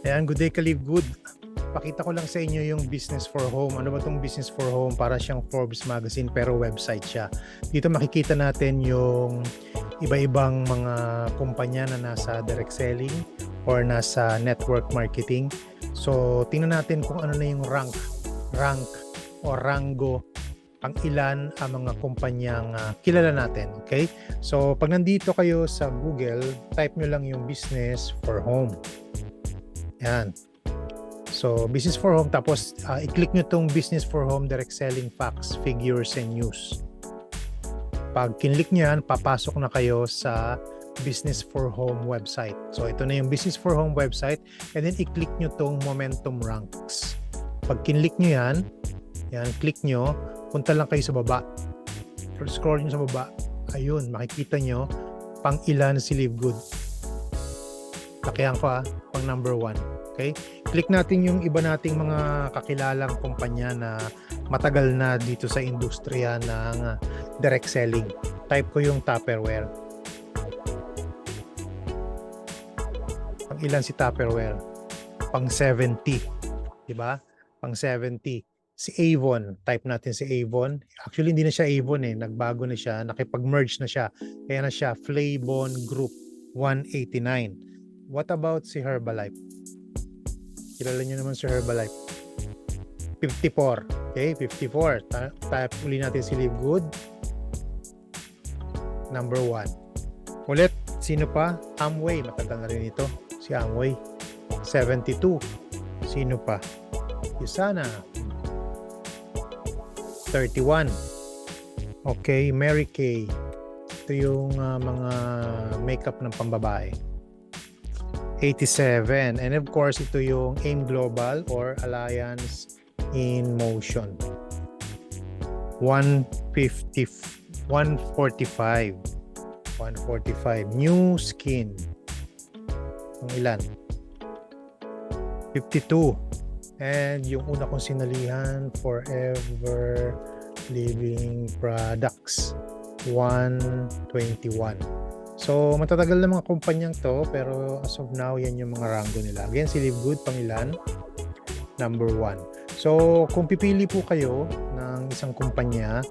Ayan, good day ka-Live Good. Pakita ko lang sa inyo yung business for home. Ano ba tong business for home? Para siyang Forbes magazine pero website siya. Dito makikita natin yung iba-ibang mga kumpanya na nasa direct selling or nasa network marketing. So, tingnan natin kung ano na yung rank o rango pang ilan ang mga kumpanyang kilala natin. Okay? So, pag nandito kayo sa Google, type nyo lang yung business for home. Yan. So, business for home. Tapos, i-click nyo itong business for home direct selling facts, figures, and news. Pag kinlik nyo yan, papasok na kayo sa business for home website. So, ito na yung business for home website. And then, i-click nyo itong momentum ranks. Pag kinlik nyo yan, click nyo, punta lang kayo sa baba. Scroll nyo sa baba. Ayun, makikita nyo pang ilan si Live Good. Lakihan ko pang number 1. Okay? Click natin yung iba nating mga kakilalang kumpanya na matagal na dito sa industriya ng direct selling. Type ko yung Tupperware. Pang ilan si Tupperware? Pang 70. Diba? Pang 70. Si Avon. Type natin si Avon. Actually, hindi na siya Avon eh. Nagbago na siya. Nakipag-merge na siya. Kaya na siya Flavon Group 189. What about si Herbalife? Kilala nyo naman si Herbalife. 54. Okay, 54. Type uli natin si Live Good. Number 1. Ulit, sino pa? Amway. Matagal na rin ito. Si Amway. 72. Sino pa? Usana. 31. Okay, Mary Kay. Ito yung mga makeup ng pambabae. 87. And of course, ito yung AIM Global or Alliance in Motion. 145. 145. New Skin. Ang ilan? 52. And yung una kong sinalihan, Forever Living Products. 121. So, matatagal na mga kumpanyang to, pero as of now, yan yung mga rango nila. Again, si Live Good, pangilan? Number 1. So, kung pipili po kayo ng isang kumpanya,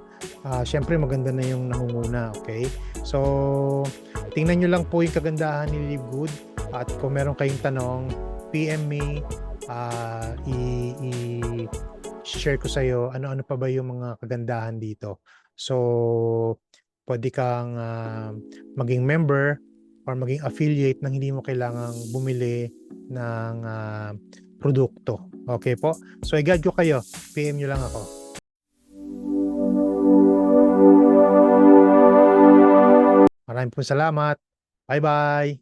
syempre maganda na yung nangunguna, okay? So, tingnan nyo lang po yung kagandahan ni Live Good. At kung meron kayong tanong, PM me, i-share ko sa'yo ano-ano pa ba yung mga kagandahan dito. So, pwede kang maging member or maging affiliate nang hindi mo kailangang bumili ng produkto. Okay po? So, i-guide ko kayo. PM nyo lang ako. Maraming po salamat. Bye-bye!